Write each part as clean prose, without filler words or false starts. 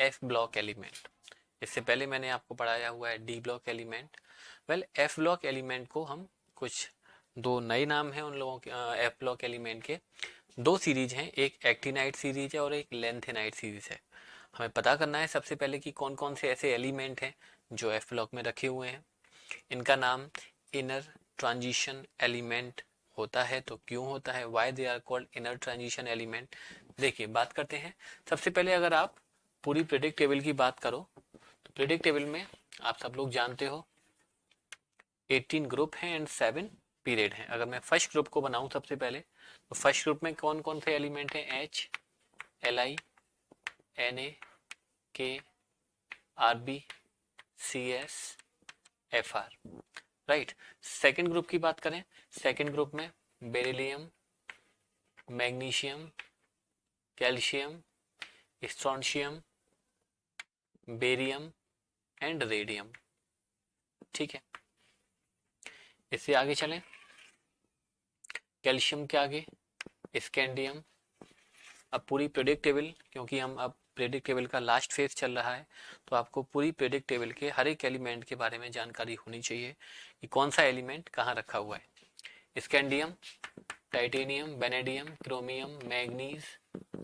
F block element. इससे पहले मैंने आपको पढ़ाया हुआ है D block element. Well, F block element को हम कुछ दो नए नाम हैं उन लोगों के एफ ब्लॉक एलिमेंट के। दो सीरीज हैं, एक एक्टिनाइट सीरीज है और एक लेंथेनाइट सीरीज है। हमें पता करना है सबसे पहले कि कौन कौन से ऐसे एलिमेंट हैं जो एफ ब्लॉक में रखे हुए हैं। इनका नाम इनर ट्रांजिशन एलिमेंट होता है। तो क्यों होता है, why they are called inner transition element. देखिए, बात करते हैं। सबसे पहले अगर आप पूरी प्रेडिक्ट टेबल की बात करो तो प्रेडिक्ट टेबल में आप सब लोग जानते हो 18 ग्रुप हैं एंड 7 पीरियड हैं। अगर मैं फर्स्ट ग्रुप को बनाऊं सबसे पहले, तो फर्स्ट ग्रुप में कौन कौन से एलिमेंट हैं? H, L I, N A, K, R B, C S, F R, right. Second group की बात करें, सेकेंड ग्रुप में beryllium, magnesium, calcium, strontium, barium and radium. ठीक है, इससे आगे चलें। कैल्शियम के आगे स्कैंडियम। अब पूरी प्रेडिक्ट टेबल, क्योंकि हम अब प्रेडिक्ट टेबल का लास्ट फेज चल रहा है, तो आपको पूरी प्रेडिक्ट टेबल के हर एक एलिमेंट के बारे में जानकारी होनी चाहिए कि कौन सा एलिमेंट कहाँ रखा हुआ है। Scandium, titanium, vanadium, chromium, manganese,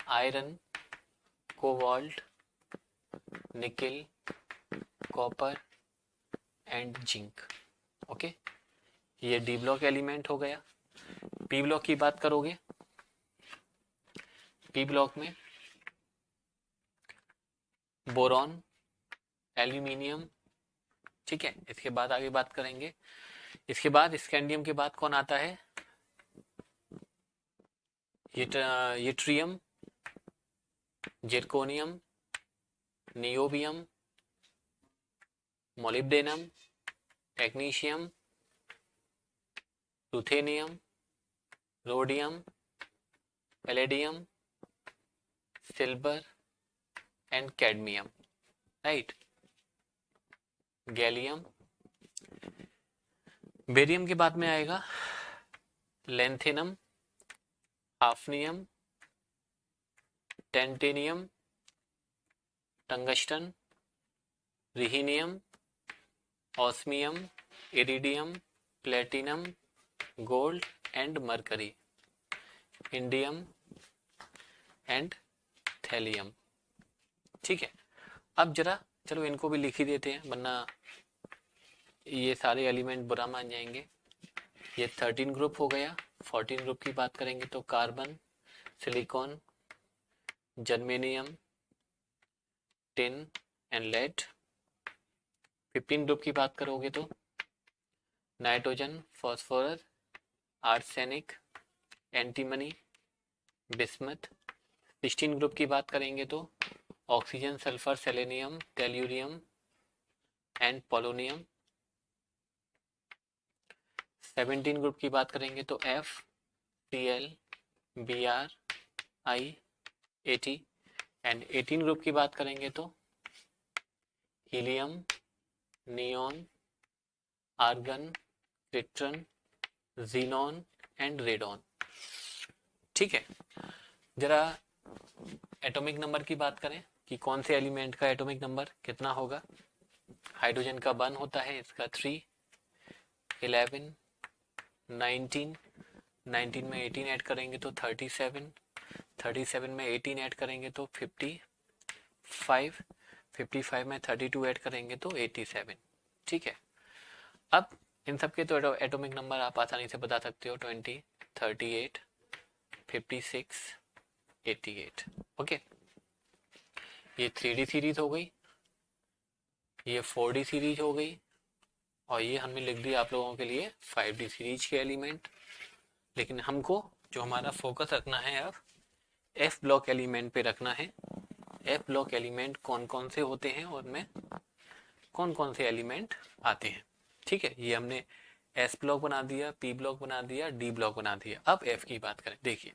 iron, cobalt, nickel, copper and zinc. Okay, ये डी ब्लॉक एलिमेंट हो गया। पी ब्लॉक की बात करोगे, पी ब्लॉक में बोरॉन, एल्यूमिनियम। ठीक है, इसके बाद आगे बात करेंगे। इसके बाद स्कैंडियम के बाद कौन आता है? Yttrium, zirconium, niobium, molybdenum, technetium, ruthenium, rhodium, palladium, silver and cadmium, right. Gallium. Barium के बाद में आएगा lanthanum, hafnium, tantalum, tungsten, rhenium, osmium, iridium, platinum, gold and mercury, indium and thallium. ठीक है, अब जरा चलो इनको भी लिख ही देते हैं, वरना ये सारे एलिमेंट बुरा मान जाएंगे। ये 13 ग्रुप हो गया। 14 ग्रुप की बात करेंगे तो carbon, silicon, germanium, tin and lead. 15 group की बात करोगे तो nitrogen, phosphorus, arsenic, antimony, bismuth. 16 group की बात करेंगे तो oxygen, sulphur, selenium, tellurium and polonium. 17 group की बात करेंगे तो F, C L, B R, I, AT and 18 group की बात करेंगे तो helium, neon, argon, krypton, xenon and radon. ठीक है, जरा एटॉमिक नंबर की बात करें कि कौन से एलिमेंट का एटॉमिक नंबर कितना होगा। हाइड्रोजन का 1 होता है, इसका 3, 11, 19, 19 में 18 ऐड करेंगे तो 37, 37 में 18 ऐड करेंगे तो 55, 55 में 32 ऐड करेंगे तो 87। ठीक है, अब इन सब के तो एटॉमिक नंबर आप आसानी से बता सकते हो, 20, 38, 56, 88। ओके, ये 3D सीरीज हो गई, ये 4D सीरीज हो गई, और ये हमने लिख दिया आप लोगों के लिए 5D सीरीज के एलिमेंट। लेकिन हमको जो हमारा फोकस रखना है अब एफ ब्लॉक एलिमेंट पे रखना है। एफ ब्लॉक एलिमेंट कौन कौन से होते हैं और उनमें कौन कौन से एलिमेंट आते हैं। ठीक है, ये हमने एस ब्लॉक बना दिया, पी ब्लॉक बना दिया, डी ब्लॉक बना दिया। अब एफ की बात करें, देखिए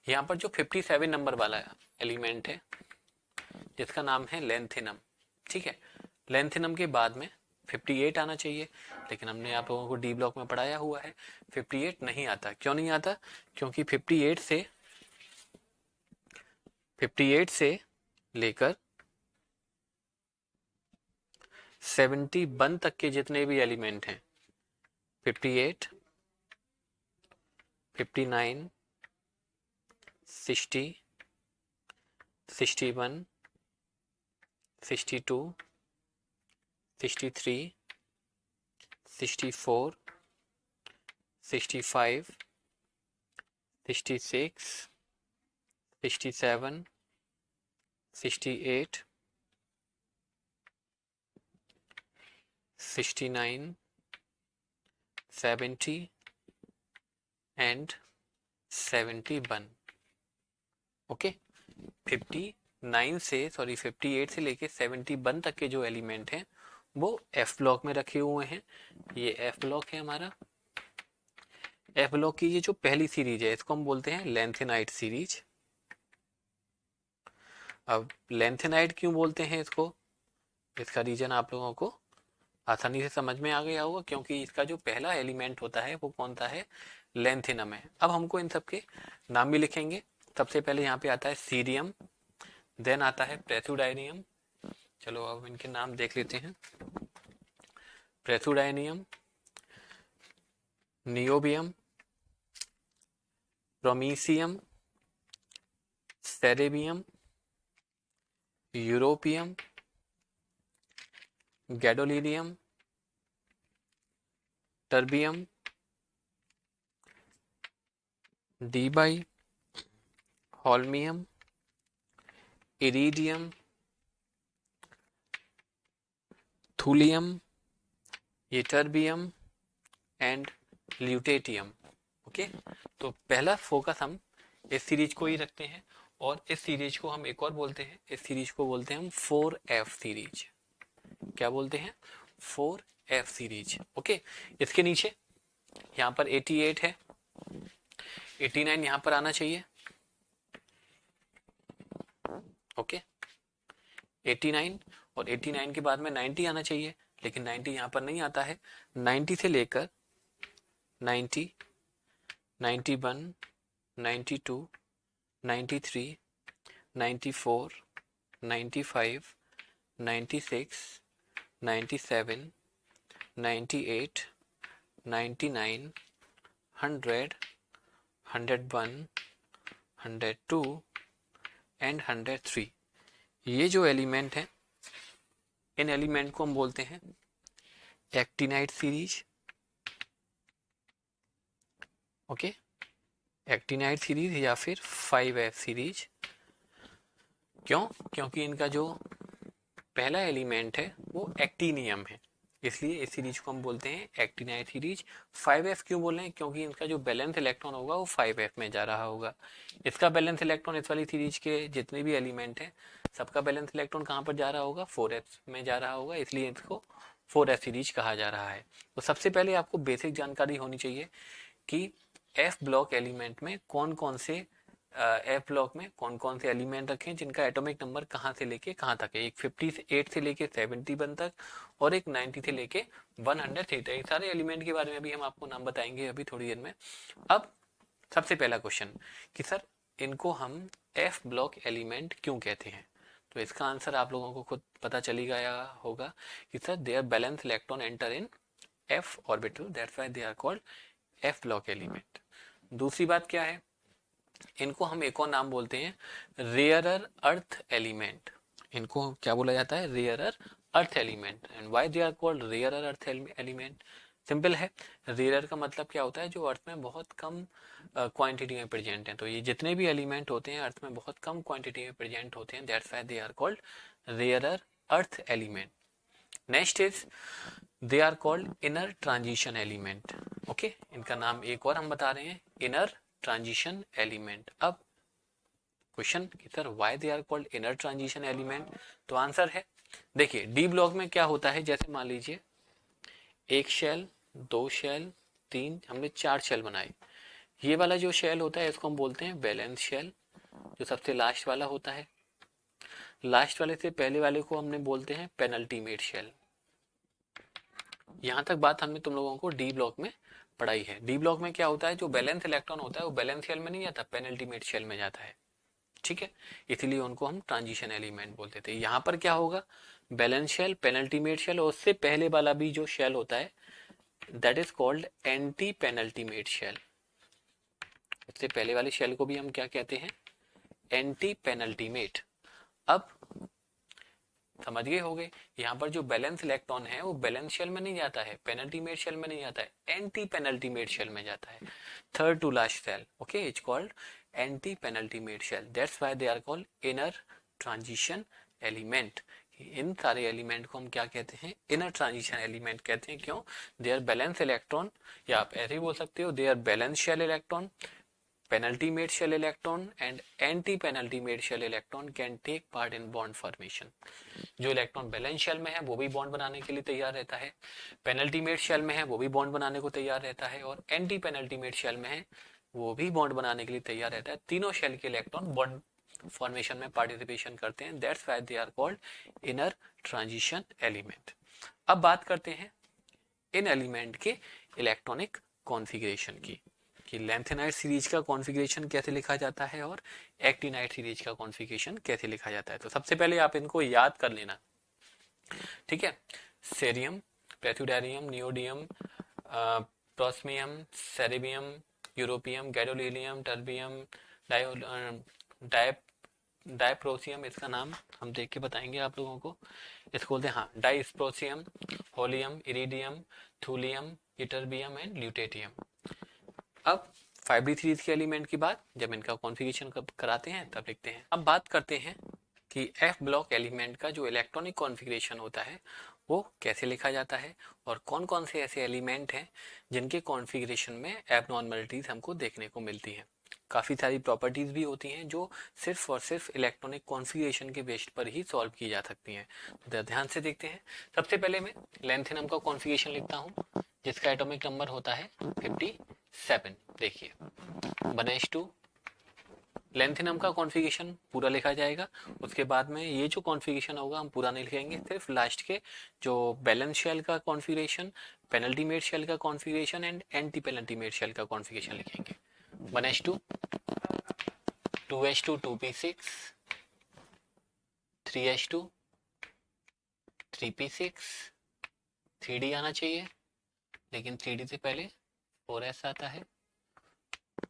यहाँ पर जो 57 नंबर वाला एलिमेंट है जिसका नाम है लेंथेनम। ठीक है, लेंथेनम के बाद में 58 आना चाहिए, लेकिन हमने आप लोगों को डी ब्लॉक में पढ़ाया हुआ है 58 नहीं आता। क्यों नहीं आता? क्योंकि 58 से लेकर 71 तक के जितने भी एलिमेंट हैं, 58, 59, 60, 61, 62, 63, 64, 65, 66, 67, 68, 69, 70 and 71। ओके, 58 से लेके 71 तक के जो एलिमेंट हैं वो एफ ब्लॉक में रखे हुए हैं। ये एफ ब्लॉक है हमारा। एफ ब्लॉक की ये जो पहली सीरीज है इसको हम बोलते हैं लेंथेनाइट सीरीज। अब लेंथेनाइट क्यों बोलते हैं इसको, इसका रीजन आप लोगों को आसानी से समझ में आ गया होगा, क्योंकि इसका जो पहला एलिमेंट होता है वो कौन सा है, लेंथिनम है। अब हमको इन सब के नाम भी लिखेंगे। सबसे पहले यहाँ पे आता है सीरियम, देन आता है प्रेसुडाइनियम। चलो अब इनके नाम देख लेते हैं। Praseodymium, niobium, promethium, samarium, europium, gadolinium, terbium, डीबाई, होल्मियम, इरिडियम, थूलियम, ये टर्बियम एंड ल्यूटेटियम। ओके, तो पहला फोकस हम इस सीरीज को ही रखते हैं, और इस सीरीज को हम एक और बोलते हैं, इस सीरीज को बोलते हैं हम 4F सीरीज। क्या बोलते हैं, 4F सीरीज। ओके, इसके नीचे यहाँ पर 88 है, 89 यहाँ पर आना चाहिए। ओके, 89 और 89 के बाद में 90 आना चाहिए, लेकिन 90 यहाँ पर नहीं आता है। 90 से लेकर 90, 91, 92, 93, 94, 95, 96, 97, 98, 99, 100, 101, 102 एंड 103। ये जो एलिमेंट हैं, इन एलिमेंट को हम बोलते हैं actinide series. Okay, actinide series या फिर 5F सीरीज। क्यों, क्योंकि इनका जो पहला एलिमेंट है वो एक्टिनियम है, इसलिए इस सीरीज को हम बोलते हैं एक्टिनाइट सीरीज। 5F क्यों बोल रहे हैं, क्योंकि इनका जो बैलेंस इलेक्ट्रॉन होगा वो 5F में जा रहा होगा। इसका बैलेंस इलेक्ट्रॉन, इस वाली सीरीज के जितने भी एलिमेंट हैं सबका बैलेंस इलेक्ट्रॉन कहाँ पर जा रहा होगा, 4S में जा रहा होगा, इसलिए इसको 4S सीरीज कहा जा रहा है। तो सबसे पहले आपको बेसिक जानकारी होनी चाहिए कि एफ ब्लॉक एलिमेंट में कौन कौन से एफ ब्लॉक में कौन कौन से एलिमेंट रखें जिनका एटॉमिक नंबर कहाँ से लेके कहाँ तक है। एक 58 से लेके 71 तक और एक 90 से लेके 103 तक। सारे एलिमेंट के बारे में भी हम आपको नाम बताएंगे अभी थोड़ी देर में। अब सबसे पहला क्वेश्चन कि सर इनको हम एफ ब्लॉक एलिमेंट क्यों कहते हैं, तो इसका आंसर आप लोगों को खुद पता चली गया होगा कि sir their valence electron enter in F orbital, that's why they are called F block element. दूसरी बात क्या है, इनको हम एक और नाम बोलते हैं रेयरर अर्थ एलिमेंट। इनको क्या बोला जाता है, rarer earth element. And why they are called rarer earth element, simple है। रेयरर का मतलब क्या होता है, जो अर्थ में बहुत कम क्वांटिटी में प्रेजेंट हैं। तो ये जितने भी एलिमेंट होते हैं अर्थ में बहुत कम क्वांटिटी में प्रेजेंट होते हैं, that's why they are called rarer earth element. Next is they are called inner transition element. Okay, इनका नाम एक और हम बता रहे हैं, इनर ट्रांजिशन एलिमेंट। अब क्वेश्चन कि sir why they are called inner transition element, तो आंसर है, देखिए डी ब्लॉक में क्या होता है, जैसे मान लीजिए एक शेल, दो शेल, तीन, हमने 4 शेल बनाए। ये वाला जो शेल होता है इसको हम बोलते हैं बैलेंस शेल, जो सबसे लास्ट वाला होता है। लास्ट वाले से पहले वाले को हमने बोलते हैं पेनल्टीमेट शेल। यहां तक बात हमने तुम लोगों को डी ब्लॉक में पढ़ाई है। डी ब्लॉक में क्या होता है, जो बैलेंस इलेक्ट्रॉन होता है वो बैलेंस शेल में नहीं जाता, पेनल्टीमेट शेल में जाता है। ठीक है, इसलिए उनको हम ट्रांजिशन एलिमेंट बोलते थे। यहाँ पर क्या होगा, बैलेंस शेल, पेनल्टीमेट शेल, और उससे पहले वाला भी जो शेल होता है that is called anti penultimate shell. उससे पहले वाले शेल को भी हम क्या कहते हैं? Anti penultimate. अब समझ गए होगे, यहाँ पर जो बैलेंस इलेक्ट्रॉन है वो बैलेंस शेल में नहीं जाता है, पेनल्टीमेट शेल में नहीं जाता है, एंटी पेनल्टीमेट शेल में जाता है, third to last shell. Okay, it's called anti penultimate shell, that's why they are called inner transition element. इन सारे एलिमेंट को हम क्या कहते हैं? इनर ट्रांजिशन एलिमेंट कहते हैं। क्यों? दे आर बैलेंस इलेक्ट्रॉन, या आप ऐसे ही बोल सकते हो they are valence shell electron, penultimate shell electron and anti-penultimate shell electron can take part in bond formation। जो इलेक्ट्रॉन बैलेंस शेल में है वो भी बॉन्ड बनाने के लिए तैयार रहता है, पेनल्टीमेट शेल में है वो भी बॉन्ड बनाने को तैयार रहता है, और एंटी पेनल्टीमेट शेल में है वो भी बॉन्ड बनाने के लिए तैयार रहता है। तीनों शेल के इलेक्ट्रॉन बॉन्ड फॉर्मेशन में पार्टिसिपेशन करते हैं, that's why they are called inner transition element. अब बात करते हैं इन एलिमेंट के इलेक्ट्रॉनिक कॉन्फ़िगरेशन की, कि लैंथेनाइड सीरीज का कॉन्फ़िगरेशन कैसे लिखा जाता है और एक्टिनाइड सीरीज का कॉन्फ़िगरेशन कैसे लिखा जाता है। तो सबसे पहले आप इनको याद कर लेना, ठीक है? सेरियम, पैथोडारियम, नियोडियम, प्रोस्मियम, सेरेबियम, यूरोपियम, गैडोलिलियम, टर्बियम, डायप्रोसियम, इसका नाम हम देख के बताएंगे आप लोगों को। इसको बोलते हैं हाँ dysprosium, holmium, iridium, thulium, ytterbium and lutetium. अब 5d सीरीज के एलिमेंट की बात जब इनका कॉन्फ़िगरेशन कराते हैं तब लिखते हैं। अब बात करते हैं कि एफ ब्लॉक एलिमेंट का जो इलेक्ट्रॉनिक कॉन्फ़िगरेशन होता है वो कैसे लिखा जाता है, और कौन कौन से ऐसे एलिमेंट हैं जिनके कॉन्फ़िगरेशन में एबनॉर्मलिटीज हमको देखने को मिलती हैं। काफ़ी सारी प्रॉपर्टीज भी होती हैं जो सिर्फ और सिर्फ इलेक्ट्रॉनिक कॉन्फ़िगरेशन के बेस पर ही सॉल्व की जा सकती हैं। तो ध्यान से देखते हैं। सबसे पहले मैं लैंथेनम का कॉन्फ़िगरेशन लिखता हूँ जिसका एटॉमिक नंबर होता है 57। देखिए 1s2 लैंथेनम का कॉन्फ़िगरेशन पूरा लिखा जाएगा, उसके बाद में ये जो कॉन्फ़िगरेशन होगा हम पूरा नहीं लिखेंगे, सिर्फ लास्ट के जो बैलेंस शेल का कॉन्फ़िगरेशन, पेनल्टीमेट शेल का configuration and anti penultimate shell का कॉन्फ़िगरेशन लिखेंगे। 1s2 2s2 2p6 3s2 3p6 3d आना चाहिए, लेकिन 3d से पहले 4s आता है,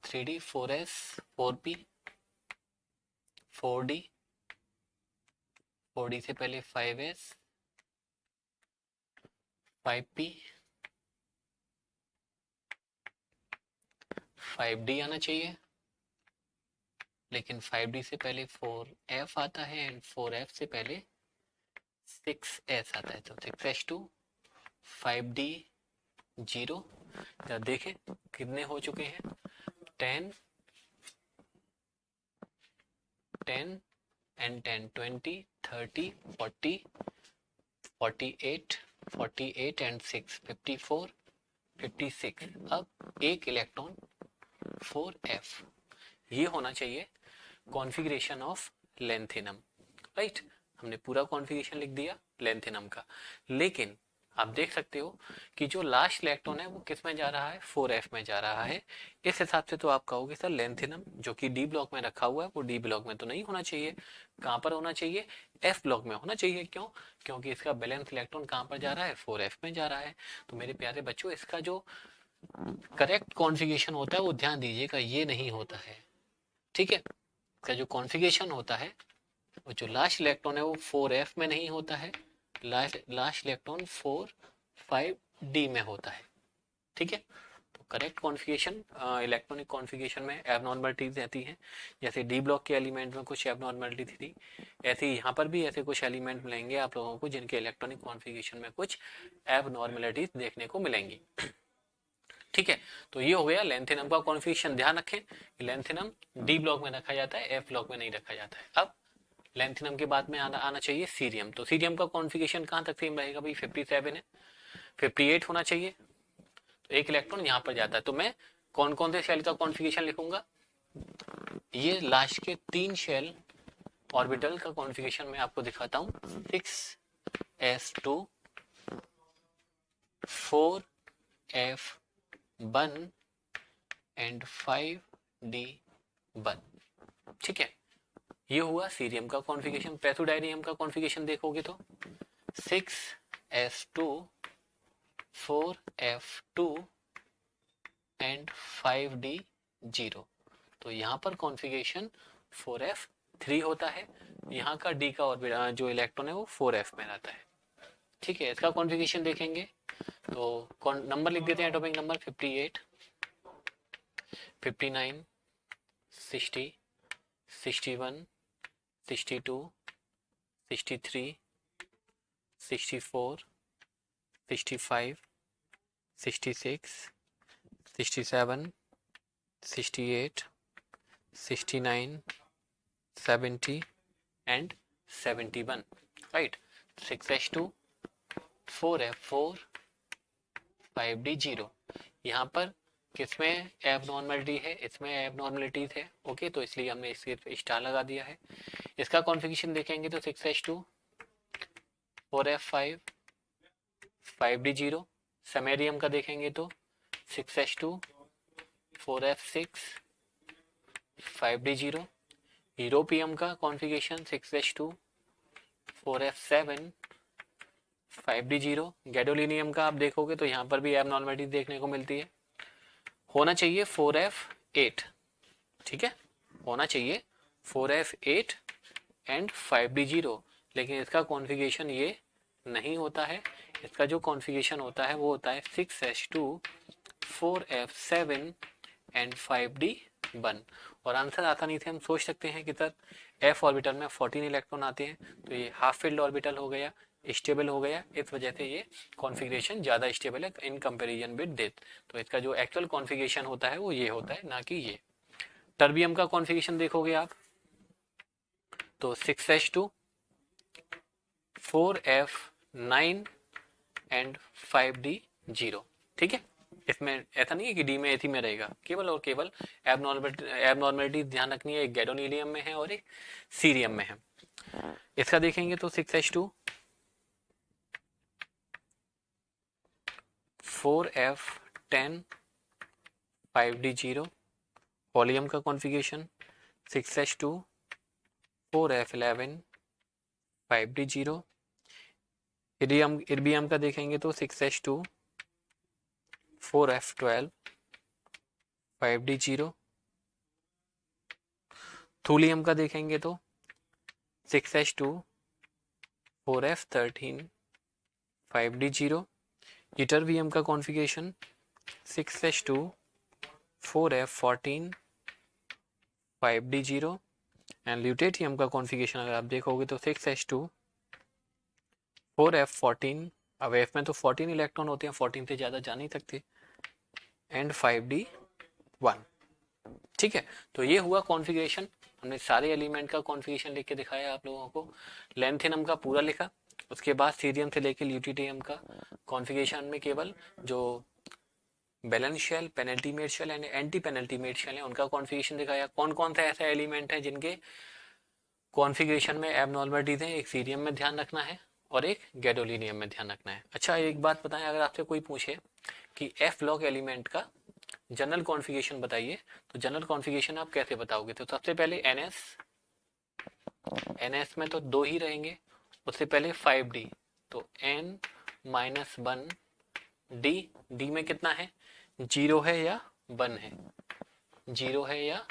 3d 4s 4p 4d 4d से पहले 5s 5p 5d आना चाहिए, लेकिन 5d से पहले 4f आता है एंड 4f से पहले 6s आता है, तो 6s2 5d 0। देखें कितने हो चुके हैं, 10 10 and 10 20 30 40 48 48 and 6 54 56। अब एक इलेक्ट्रॉन 4f, ये होना चाहिए कॉन्फ़िगरेशन ऑफ लैंथेनम, राइट? हमने पूरा कॉन्फ़िगरेशन लिख दिया लैंथेनम का, लेकिन आप देख सकते हो कि जो लास्ट इलेक्ट्रॉन है वो किस में जा रहा है, 4f में जा रहा है। इस हिसाब से तो आप कहोगे सर लैंथेनम जो कि डी ब्लॉक में रखा हुआ है वो डी ब्लॉक में तो नहीं होना चाहिए, कहाँ पर होना चाहिए, एफ ब्लॉक में होना चाहिए। क्यों? क्योंकि इसका बैलेंस इलेक्ट्रॉन कहाँ पर जा रहा है, 4f में जा रहा है। तो मेरे प्यारे बच्चों इसका जो करेक्ट कॉन्फ़िगरेशन होता है वो ध्यान दीजिएगा, ये नहीं होता है, ठीक है? इसका जो कॉन्फ़िगरेशन होता है वो जो लास्ट इलेक्ट्रॉन है वो 4f में नहीं होता है, लास्ट इलेक्ट्रॉन 4-5d में होता है, ठीक है? तो करेक्ट कॉन्फ़िगरेशन इलेक्ट्रॉनिक कॉन्फ़िगरेशन में एबनॉर्मलिटीज रहती हैं, जैसे डी ब्लॉक के एलिमेंट में कुछ एबनॉर्मलिटी थी, ऐसे ही यहाँ पर भी ऐसे कुछ एलिमेंट मिलेंगे आप लोगों को जिनके इलेक्ट्रॉनिक कॉन्फ़िगरेशन में कुछ एबनॉर्मलिटीज देखने को मिलेंगी, ठीक है? तो ये हो गया लैंथेनम का कॉन्फ़िगरेशन। ध्यान रखें लैंथेनम डी ब्लॉक में रखा जाता है, एफ ब्लॉक में नहीं रखा जाता है। अब लैंथेनम के बाद में आना चाहिए सीरियम। तो सीरियम का कॉन्फ़िगरेशन कहाँ तक सेम रहेगा भाई, 57 है, 58 होना चाहिए, तो एक इलेक्ट्रॉन यहाँ पर जाता है। तो मैं कौन कौन से शेल का कॉन्फ़िगरेशन लिखूंगा, ये लास्ट के 3 शेल ऑर्बिटल का कॉन्फ़िगरेशन मैं आपको दिखाता हूँ, 6s2 4f1 एंड 5d1, ठीक है? ये हुआ सीरियम का कॉन्फ़िगरेशन। पैथोडाइनियम का कॉन्फ़िगरेशन देखोगे तो 6s2 4f2 एंड 5d0। तो यहाँ पर कॉन्फ़िगरेशन 4f3 होता है, यहाँ का d का और जो इलेक्ट्रॉन है वो 4f में रहता है। ठीक है, इसका कॉन्फ़िगरेशन देखेंगे तो नंबर लिख देते हैं, atomic number 58 59 60 61 62 63 64 65 66 67 68 69 70 and 71। Right, 6s2 4f4 5d0। यहाँ पर किसमें एबनॉर्मलिटी है, इसमें एबनॉर्मलिटीज है। ओके, तो इसलिए हमने इसके स्टार लगा दिया है। इसका कॉन्फ़िगरेशन देखेंगे तो 6s2 4f5 5d0। समेरियम का देखेंगे तो 6s2 4f6 5d0। यूरोपियम का configuration 6s2 4f7 5d0। Gadolinium का आप देखोगे तो यहाँ पर भी एबनॉर्मलिटी देखने को मिलती है। होना चाहिए 4f8, ठीक है, होना चाहिए 4f8 एंड 5d0, लेकिन इसका कॉन्फ़िगरेशन ये नहीं होता है। इसका जो कॉन्फ़िगरेशन होता है वो होता है 6s2 4f7 एंड 5d1। और आंसर आसानी से हम सोच सकते हैं कि सर f ऑर्बिटल में 14 इलेक्ट्रॉन आते हैं, तो ये हाफ फिल्ड ऑर्बिटल हो गया, स्टेबल हो गया, इस वजह से ये कॉन्फ़िगरेशन ज़्यादा स्टेबल है इन कंपैरिजन विद डेथ। तो इसका जो एक्चुअल कॉन्फ़िगरेशन होता है वो ये होता है, ना कि ये। टर्बियम का कॉन्फ़िगरेशन देखोगे आप तो 6s2 4f9 एंड 5d0। ठीक है, इसमें ऐसा नहीं है कि डी में एथी में रहेगा, केवल और केवल एबनॉर्मलिटी ध्यान रखनी है, एक गैडोनीलियम में है और एक सीरियम में है। इसका देखेंगे तो 6s2 4f10 5d0। हॉलियम का कॉन्फ़िगरेशन 6s2 4f11 5d0। इर्बियम का देखेंगे तो 6s2 4f12 5d0। थूलियम का देखेंगे तो 6s2 4f13 5d0। यूटर्बियम का configuration 6s2 4f14 5d0। And lutetium का कॉन्फ़िगरेशन अगर आप देखोगे तो 6s2 4f14, अब f में तो 14 इलेक्ट्रॉन होते हैं, 14 से ज़्यादा जा नहीं सकते, एंड 5d1। ठीक है, तो ये हुआ कॉन्फ़िगरेशन। हमने सारे एलिमेंट का कॉन्फ़िगरेशन लिख के दिखाया आप लोगों को, लेंथेनम का पूरा लिखा, उसके बाद सीरियम से लेके ल्यूटिडियम का कॉन्फ़िगरेशन में केवल जो valence shell, penultimate shell and anti penultimate shell है उनका कॉन्फ़िगरेशन दिखाया। कौन कौन सा ऐसा एलिमेंट है जिनके कॉन्फ़िगरेशन में एबनॉर्मलिटीज है, एक सीरियम में ध्यान रखना है और एक गैडोलिनियम में ध्यान रखना है। अच्छा, एक बात बताएं, अगर आपसे कोई पूछे कि एफ ब्लॉक एलिमेंट का जनरल कॉन्फ़िगरेशन बताइए, तो जनरल कॉन्फ़िगरेशन आप कैसे बताओगे? तो सबसे पहले एनएस में तो 2 ही रहेंगे, उससे पहले 5d, तो n-1 डी में कितना है, 0 है या 1 है, 0 है या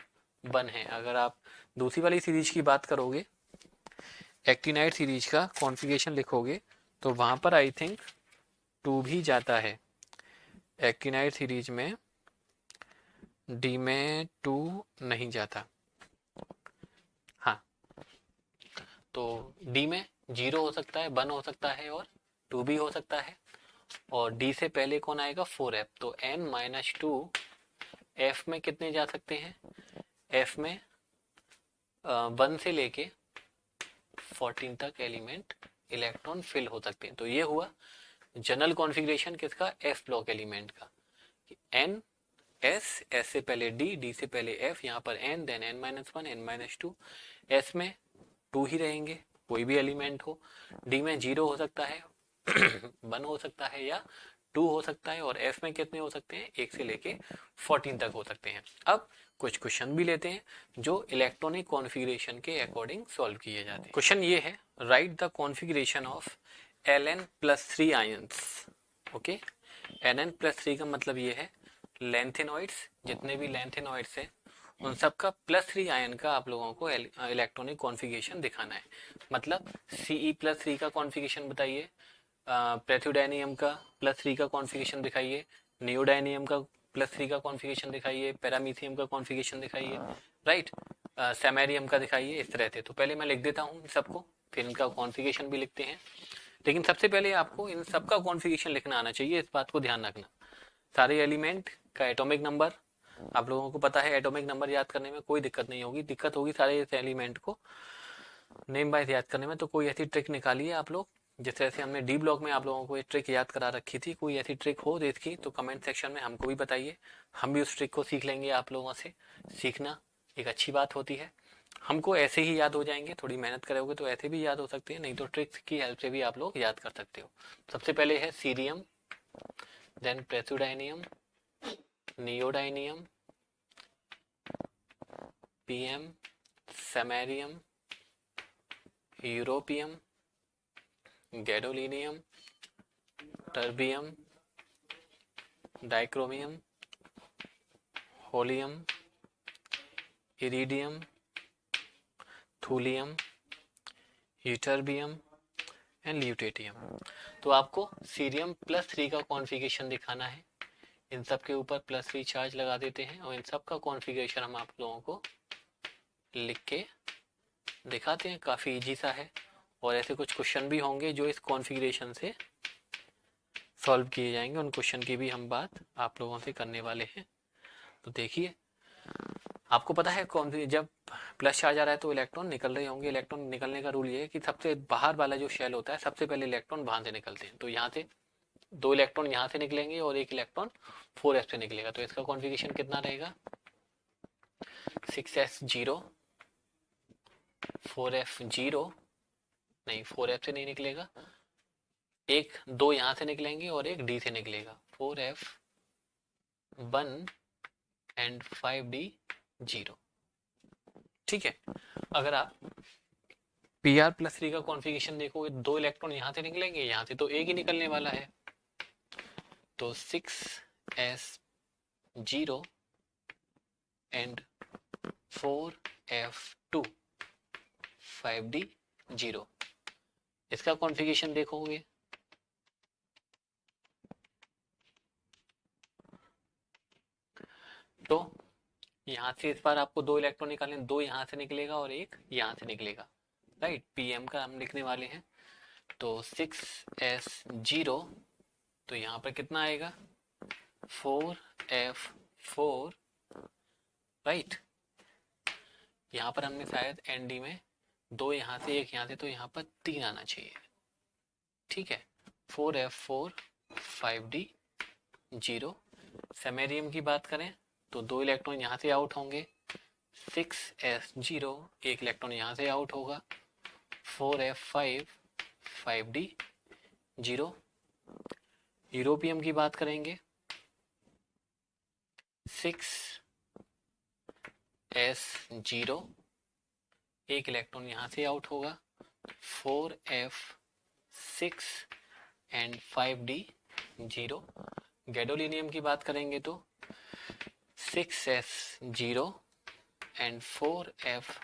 1 है। अगर आप दूसरी वाली सीरीज की बात करोगे, एक्टिनाइट सीरीज का कॉन्फ़िगरेशन लिखोगे तो वहां पर आई थिंक 2 भी जाता है। एक्टिनाइट सीरीज में डी में 2 नहीं जाता। हाँ, तो डी में 0 हो सकता है, 1 हो सकता है और 2 भी हो सकता है। और डी से पहले कौन आएगा, 4f, तो n-2 f में कितने जा सकते हैं, f में 1 से लेके 14 तक एलिमेंट इलेक्ट्रॉन फिल हो सकते हैं। तो ये हुआ जनरल कॉन्फ़िगरेशन किसका, एफ ब्लॉक एलिमेंट का। एन एस, एस से पहले डी, डी से पहले एफ, यहाँ पर N, then n-1 n-2। S में 2 ही रहेंगे, कोई भी एलिमेंट हो। डी में 0 हो सकता है 1 हो सकता है या 2 हो सकता है। और एफ में कितने हो सकते हैं, 1 से लेके 14 तक हो सकते हैं। अब कुछ क्वेश्चन भी लेते हैं जो इलेक्ट्रॉनिक कॉन्फ़िगरेशन के अकॉर्डिंग सॉल्व किए जाते हैं। क्वेश्चन ये है, right the configuration of Ln+3 ions. Okay, Ln+3 का मतलब ये है लेंथेनॉइड्स, जितने भी लेंथेनॉइड्स हैं उन सब का +3 आयन का आप लोगों को इलेक्ट्रॉनिक कॉन्फ़िगरेशन दिखाना है। मतलब Ce+3 का कॉन्फ़िगरेशन बताइए, प्रेथ्योडाइनियम का +3 का कॉन्फ़िगरेशन दिखाइए, नियोडाइनियम का +3 का कॉन्फ़िगरेशन दिखाइए, पैरामीथियम का कॉन्फ़िगरेशन दिखाइए, राइट, सैमेरियम का दिखाइए। इस तरह से तो पहले मैं लिख देता हूँ सबको, फिर इनका कॉन्फ़िगरेशन भी लिखते हैं। लेकिन सबसे पहले आपको इन सबका कॉन्फ़िगरेशन लिखना आना चाहिए, इस बात को ध्यान रखना। सारे एलिमेंट का एटॉमिक नंबर आप लोगों को पता है, एटॉमिक नंबर याद करने में कोई दिक्कत नहीं होगी। दिक्कत होगी सारे एलिमेंट को नेम वाइज याद करने में। तो कोई ऐसी ट्रिक निकालिए आप लोग, जिस तरह से हमने डी ब्लॉक में आप लोगों को एक ट्रिक याद करा रखी थी, कोई ऐसी ट्रिक हो इसकी तो कमेंट सेक्शन में हमको भी बताइए, हम भी उस ट्रिक को सीख लेंगे। आप लोगों से सीखना एक अच्छी बात होती है, हमको ऐसे ही याद हो जाएंगे, थोड़ी मेहनत करोगे तो ऐसे भी याद हो सकते हैं, नहीं तो ट्रिक्स की हेल्प से भी आप लोग याद कर सकते हो। सबसे पहले है cerium, then praseodymium, neodymium, PM, samarium, europium, gadolinium, terbium, dysprosium, holmium, iridium, thulium, ytterbium and lutetium. तो आपको सीरियम+3 का कॉन्फ़िगरेशन दिखाना है। इन सब के ऊपर +3 चार्ज लगा देते हैं और इन सब का कॉन्फ़िगरेशन हम आप लोगों को लिख के दिखाते हैं। काफ़ी इजी सा है और ऐसे कुछ क्वेश्चन भी होंगे जो इस कॉन्फ़िगरेशन से सॉल्व किए जाएंगे, उन क्वेश्चन की भी हम बात आप लोगों से करने वाले हैं। तो देखिए, आपको पता है कौन सी, जब प्लस चार्ज आ रहा है तो इलेक्ट्रॉन निकल रहे होंगे। इलेक्ट्रॉन निकलने का रूल ये है कि सबसे बाहर वाला जो शेल होता है सबसे पहले इलेक्ट्रॉन बाहर से निकलते हैं। तो यहाँ से 2 इलेक्ट्रॉन यहाँ से निकलेंगे और 1 इलेक्ट्रॉन 4s से निकलेगा। तो इसका कॉन्फ़िगरेशन कितना रहेगा, 6s0, 4f0, नहीं 4f से नहीं निकलेगा, 2 यहाँ से निकलेंगे और 1 d से निकलेगा, 4f1 एंड 5d0। ठीक है, अगर आप Pr+3 का कॉन्फ़िगरेशन देखोगे, 2 इलेक्ट्रॉन यहाँ से निकलेंगे, यहाँ से तो 1 ही निकलने वाला है। तो 6s0 एंड 4f2 5d0, इसका कॉन्फ़िगरेशन देखोगे तो यहाँ से इस बार आपको 2 इलेक्ट्रॉन निकालने, 2 यहाँ से निकलेगा और 1 यहाँ से निकलेगा, राइट। पीएम का हम लिखने वाले हैं। तो 6s0, तो यहाँ पर कितना आएगा, 4f4, राइट। यहाँ पर हमने शायद एनडी में 2 यहाँ से 1 यहाँ से, तो यहाँ पर 3 आना चाहिए, ठीक है। 4f4 5d0। सैमेरियम की बात करें तो 2 इलेक्ट्रॉन यहाँ से आउट होंगे, 6s0, 1 इलेक्ट्रॉन यहाँ से आउट होगा, 4f5 5d0। यूरोपियम की बात करेंगे, 6s0, 1 इलेक्ट्रॉन यहाँ से आउट होगा, 4f6 एंड 5d0। गैडोलिनियम की बात करेंगे तो 6s0 एंड 4f,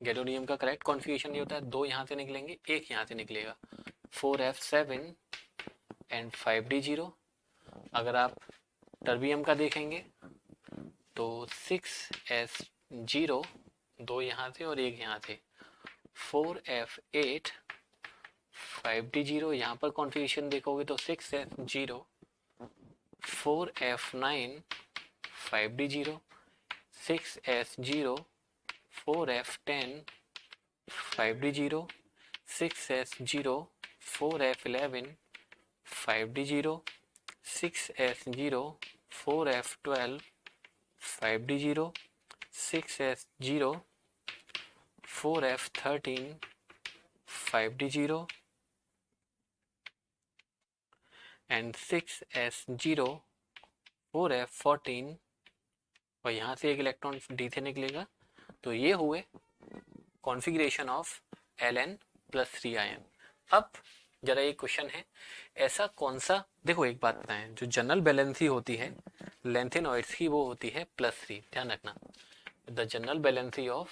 गैडोनियम का करेक्ट कॉन्फ़िगरेशन ये होता है, 2 यहाँ से निकलेंगे, 1 यहाँ से निकलेगा, 4f7 एंड 5d0। अगर आप टर्बियम का देखेंगे तो 6s0, 2 यहाँ से और 1 यहाँ से, 4f8 5d0। यहाँ पर कॉन्फ़िगरेशन देखोगे तो 6s0, 4f9 5d0, 6s0, 4f10 5d0, 6s0, 4f11 5d0, 6s0, 4f12 5d0, 6s0, 4f13 5d0 and 6s0, 4f14, और यहाँ से 1 इलेक्ट्रॉन डी से निकलेगा। तो ये हुए कॉन्फ़िगरेशन ऑफ Ln +3 आयन। अब जरा एक क्वेश्चन है, ऐसा कौन सा, देखो एक बात बताएं, जो जनरल वैलेंसी होती है लैंथेनॉइड्स की वो होती है +3, ध्यान रखना। The general valency of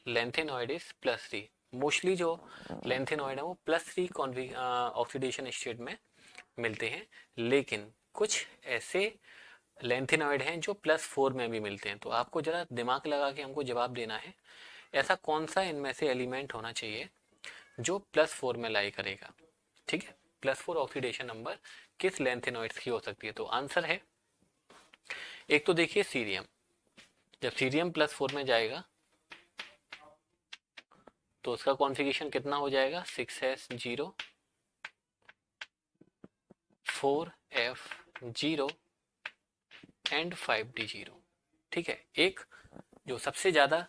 lanthanoid is +3। Mostly जो लैंथेनॉइड है वो +3 ऑक्सीडेशन स्टेट में मिलते हैं, लेकिन कुछ ऐसे लैंथेनॉइड हैं जो +4 में भी मिलते हैं। तो आपको जरा दिमाग लगा के हमको जवाब देना है, ऐसा कौन सा इनमें से एलिमेंट होना चाहिए जो +4 में लाई करेगा। ठीक है, +4 ऑक्सीडेशन नंबर किस लैंथेनॉइड्स की हो सकती है। तो आंसर है, एक तो देखिए सीरियम, जब सीरियम +4 में जाएगा तो उसका कॉन्फ़िगरेशन कितना हो जाएगा, 6s0 4f0 एंड 5d0। ठीक है, एक जो सबसे ज्यादा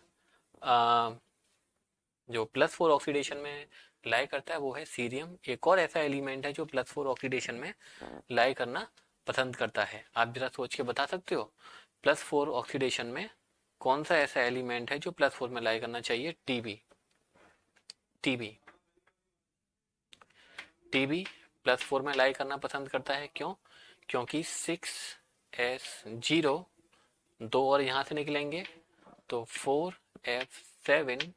जो +4 ऑक्सीडेशन में लाई करता है वो है सीरियम। एक और ऐसा एलिमेंट है जो +4 ऑक्सीडेशन में लाई करना पसंद करता है। आप जरा सोच के बता सकते हो +4 ऑक्सीडेशन में कौन सा ऐसा एलिमेंट है जो +4 में लाई करना चाहिए। टीबी, टीबी टीबी +4 में लाई करना पसंद करता है। क्यों? क्योंकि 6s0 दो और यहां से निकलेंगे तो 4f7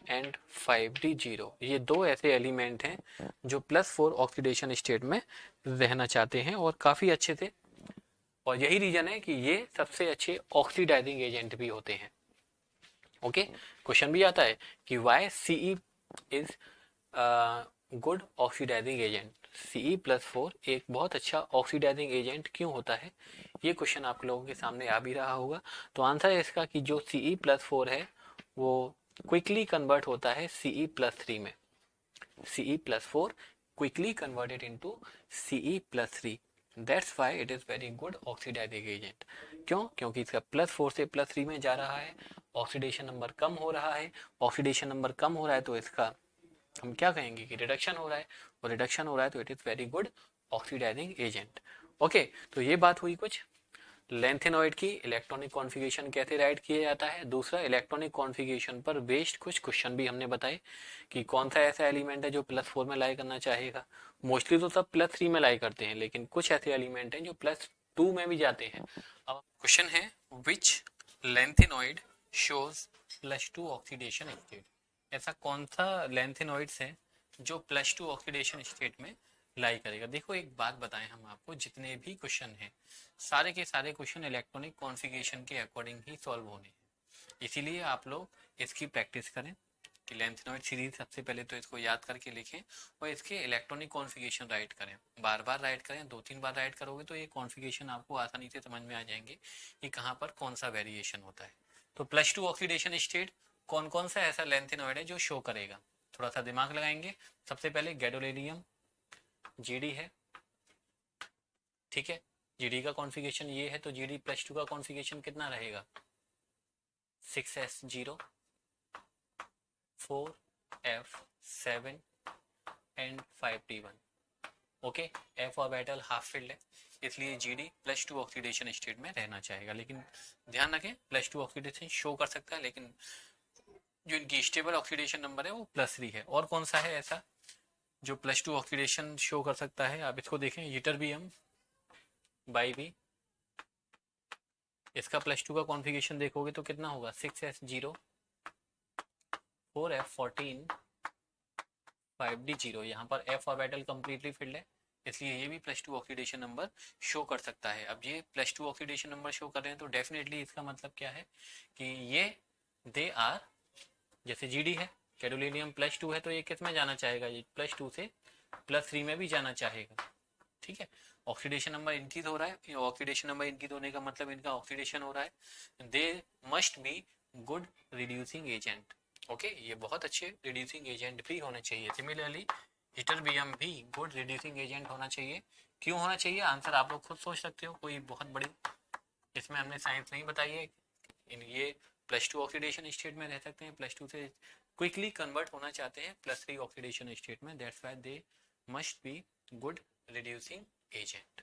एंड 5d0, ये दो ऐसे एलिमेंट हैं जो +4 ऑक्सीडेशन स्टेट में रहना चाहते हैं और काफी अच्छे से, और यही रीजन है कि ये सबसे अच्छे ऑक्सीडाइजिंग एजेंट भी होते हैं। ओके, क्वेश्चन भी आता है कि why Ce is good oxidising agent. Ce+4 एक बहुत अच्छा ऑक्सीडाइजिंग एजेंट क्यों होता है, ये क्वेश्चन आप लोगों के सामने आ भी रहा होगा। तो आंसर है इसका कि जो Ce+4 है वो क्विकली कन्वर्ट होता है Ce+3 में। Ce+4 quickly converted into Ce+3, that's why it is very good oxidizing agent। क्यों? क्योंकि इसका +4 से +3 में जा रहा है, ऑक्सीडेशन नंबर कम हो रहा है। ऑक्सीडेशन नंबर कम हो रहा है तो इसका हम क्या कहेंगे कि रिडक्शन हो रहा है, और रिडक्शन हो रहा है तो it is very good oxidising agent. Okay, तो ये बात हुई कुछ लैंथेनॉइड की इलेक्ट्रॉनिक कॉन्फ़िगरेशन कैसे राइट किया जाता है। दूसरा, इलेक्ट्रॉनिक कॉन्फ़िगरेशन पर बेस्ड कुछ क्वेश्चन भी हमने बताए कि कौन सा ऐसा एलिमेंट है जो +4 में लाई करना चाहेगा। मोस्टली तो सब +3 में लाई करते हैं, लेकिन कुछ ऐसे एलिमेंट हैं जो +2 में भी जाते हैं। अब क्वेश्चन है, विच लैंथेनॉइड शोज +2 ऑक्सीडेशन स्टेट। ऐसा कौन सा लैंथेनॉइड्स है जो +2 ऑक्सीडेशन स्टेट में लाई करेगा। देखो एक बात बताएं हम आपको, जितने भी क्वेश्चन हैं सारे के सारे क्वेश्चन इलेक्ट्रॉनिक कॉन्फ़िगरेशन के अकॉर्डिंग ही सॉल्व होने हैं। इसीलिए आप लोग इसकी प्रैक्टिस करें कि लैंथेनॉइड सीरीज सबसे पहले तो इसको याद करके लिखें और इसके इलेक्ट्रॉनिक कॉन्फ़िगरेशन राइट करें। बार बार राइट करें, 2-3 बार राइट करोगे तो ये कॉन्फ़िगरेशन आपको आसानी से समझ में आ जाएंगे कि कहाँ पर कौन सा वेरिएशन होता है। तो +2 ऑक्सीडेशन स्टेट कौन कौन सा ऐसा लैंथेनॉइड है जो शो करेगा, थोड़ा सा दिमाग लगाएंगे। सबसे पहले गैडोलिनियम जीडी है, ठीक है, जीडी का कॉन्फ़िगरेशन ये है, तो जीडी +2 का कॉन्फ़िगरेशन कितना रहेगा, 6s0 4f7 and 5d1। Okay, f orbital half filled है, इसलिए जीडी +2 ऑक्सीडेशन स्टेट में रहना चाहेगा। लेकिन ध्यान रखें +2 ऑक्सीडेशन शो कर सकता है, लेकिन जो इनकी स्टेबल ऑक्सीडेशन नंबर है वो +3 है। और कौन सा है ऐसा जो +2 ऑक्सीडेशन शो कर सकता है, आप इसको देखें, यिटरबियम बाई बी, इसका +2 का कॉन्फ़िगरेशन देखोगे तो कितना होगा, 6s0 4f14 5d0। यहाँ पर f ऑर्बिटल कंप्लीटली फिल्ड है, इसलिए ये भी +2 ऑक्सीडेशन नंबर शो कर सकता है। अब ये +2 ऑक्सीडेशन नंबर शो कर रहे हैं तो डेफिनेटली इसका मतलब क्या है कि ये दे आर, जैसे जीडी है, गैडोलिनियम +2 है तो ये किस में जाना चाहेगा, ये +2 से +3 में भी जाना चाहेगा। ठीक है, ऑक्सीडेशन नंबर इंक्रीज हो रहा है, ऑक्सीडेशन नंबर इंक्रीज होने का मतलब इनका ऑक्सीडेशन हो रहा है। They must be good reducing agent. Okay, ये बहुत अच्छे रिड्यूसिंग एजेंट भी होने चाहिए। सिमिलरली यिटरबियम भी गुड रिड्यूसिंग एजेंट होना चाहिए। क्यों होना चाहिए, आंसर आप लोग खुद सोच सकते हो, कोई बहुत बड़ी इसमें हमने साइंस नहीं बताई है। ये +2 ऑक्सीडेशन स्टेट में रह सकते हैं, +2 से क्विकली कन्वर्ट होना चाहते हैं +3 ऑक्सीडेशन स्टेट में, that's why they must be good reducing agent.